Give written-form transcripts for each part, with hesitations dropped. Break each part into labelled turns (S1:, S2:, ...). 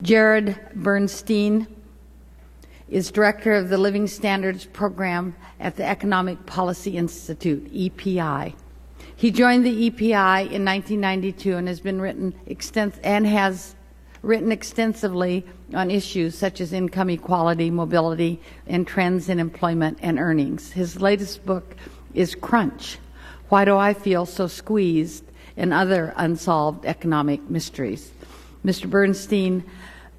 S1: Jared Bernstein is Director of the Living Standards Program at the Economic Policy Institute, EPI. He joined the EPI in 1992 and has written extensively on issues such as income equality, mobility, and trends in employment and earnings. His latest book is Crunch: Why Do I Feel So Squeezed? And Other Unsolved Economic Mysteries. Mr. Bernstein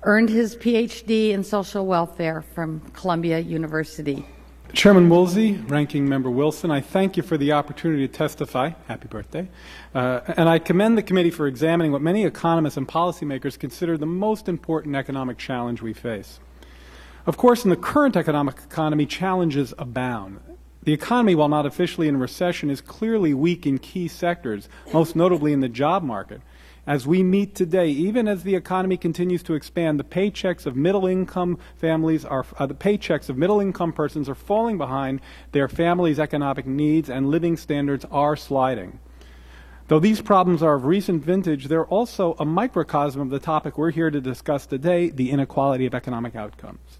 S1: earned his PhD in social welfare from Columbia University.
S2: Chairman Woolsey, Ranking Member Wilson, I thank you for the opportunity to testify. Happy birthday. And I commend the committee for examining what many economists and policymakers consider the most important economic challenge we face. Of course, in the current economic economy, challenges abound. The economy, while not officially in recession, is clearly weak in key sectors, most notably in the job market. As we meet today, even as the economy continues to expand, the paychecks of middle-income persons are falling behind their families' economic needs, and living standards are sliding. Though these problems are of recent vintage, they're also a microcosm of the topic we're here to discuss today, the inequality of economic outcomes.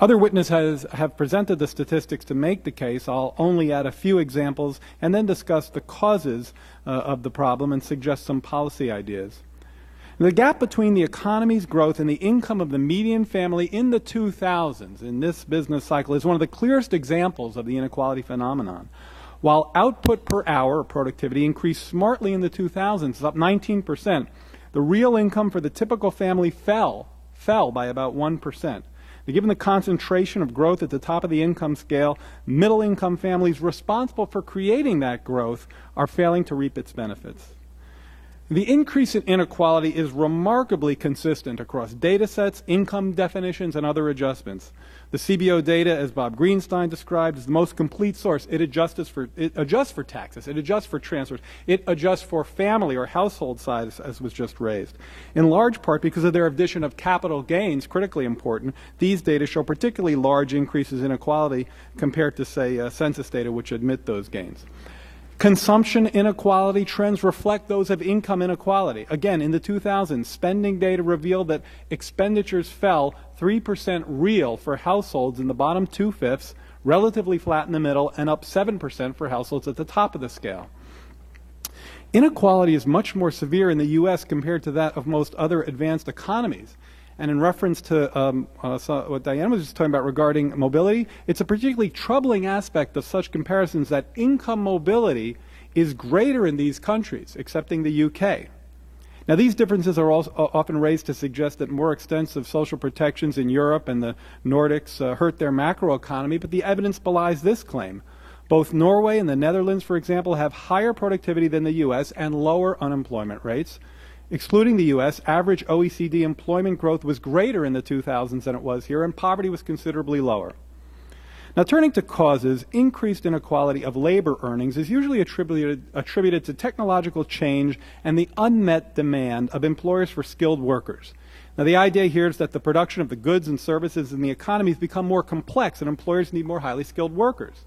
S2: Other witnesses have presented the statistics to make the case. I'll only add a few examples and then discuss the causes of the problem and suggest some policy ideas. The gap between the economy's growth and the income of the median family in the 2000s in this business cycle is one of the clearest examples of the inequality phenomenon. While output per hour, or productivity, increased smartly in the 2000s, up 19%, the real income for the typical family fell by about 1%. Given the concentration of growth at the top of the income scale, middle-income families responsible for creating that growth are failing to reap its benefits. The increase in inequality is remarkably consistent across data sets, income definitions, and other adjustments. The CBO data, as Bob Bernstein described, is the most complete source. It adjusts for taxes, it adjusts for transfers, it adjusts for family or household size, as was just raised. In large part because of their addition of capital gains, critically important, these data show particularly large increases in inequality compared to, say, census data, which admit those gains. Consumption inequality trends reflect those of income inequality. Again, in the 2000s, spending data revealed that expenditures fell 3% real for households in the bottom 2/5, relatively flat in the middle, and up 7% for households at the top of the scale. Inequality is much more severe in the U.S. compared to that of most other advanced economies. And in reference to what Diana was just talking about regarding mobility, it's a particularly troubling aspect of such comparisons that income mobility is greater in these countries, excepting the UK. Now, these differences are also often raised to suggest that more extensive social protections in Europe and the Nordics hurt their macroeconomy, but the evidence belies this claim. Both Norway and the Netherlands, for example, have higher productivity than the U.S. and lower unemployment rates. Excluding the U.S., average OECD employment growth was greater in the 2000s than it was here, and poverty was considerably lower. Now, turning to causes, increased inequality of labor earnings is usually attributed to technological change and the unmet demand of employers for skilled workers. Now, the idea here is that the production of the goods and services in the economy has become more complex, and employers need more highly skilled workers.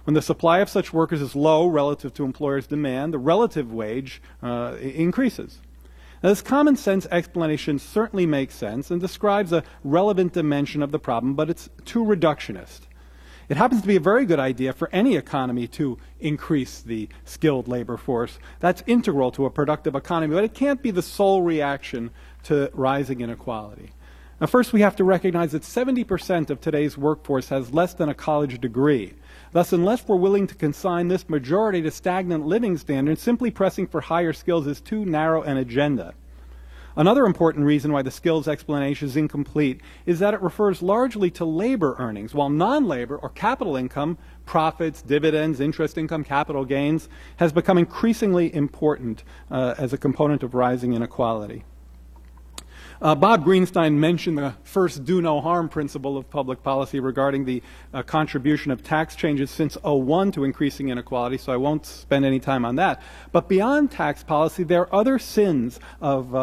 S2: When the supply of such workers is low relative to employers' demand, the relative wage increases. Now, this common sense explanation certainly makes sense and describes a relevant dimension of the problem, but it's too reductionist. It happens to be a very good idea for any economy to increase the skilled labor force. That's integral to a productive economy, but it can't be the sole reaction to rising inequality. Now, first, we have to recognize that 70% of today's workforce has less than a college degree. Thus, unless we're willing to consign this majority to stagnant living standards, simply pressing for higher skills is too narrow an agenda. Another important reason why the skills explanation is incomplete is that it refers largely to labor earnings, while non-labor or capital income, profits, dividends, interest income, capital gains, has become increasingly important as a component of rising inequality. Bob Bernstein mentioned the first do no harm principle of public policy regarding the contribution of tax changes since '01 to increasing inequality, so I won't spend any time on that. But beyond tax policy, there are other sins of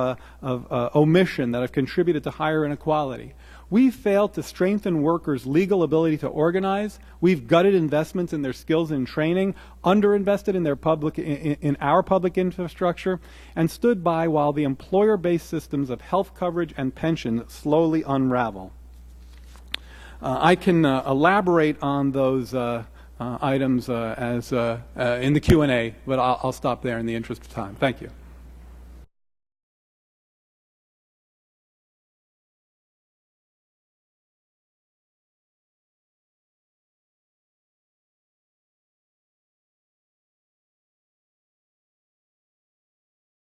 S2: omission that have contributed to higher inequality. We've failed to strengthen workers' legal ability to organize. We've gutted investments in their skills and training, underinvested in their in our public infrastructure, and stood by while the employer-based systems of health coverage and pension slowly unravel. I can elaborate on those items in the Q&A, but I'll stop there in the interest of time. Thank you.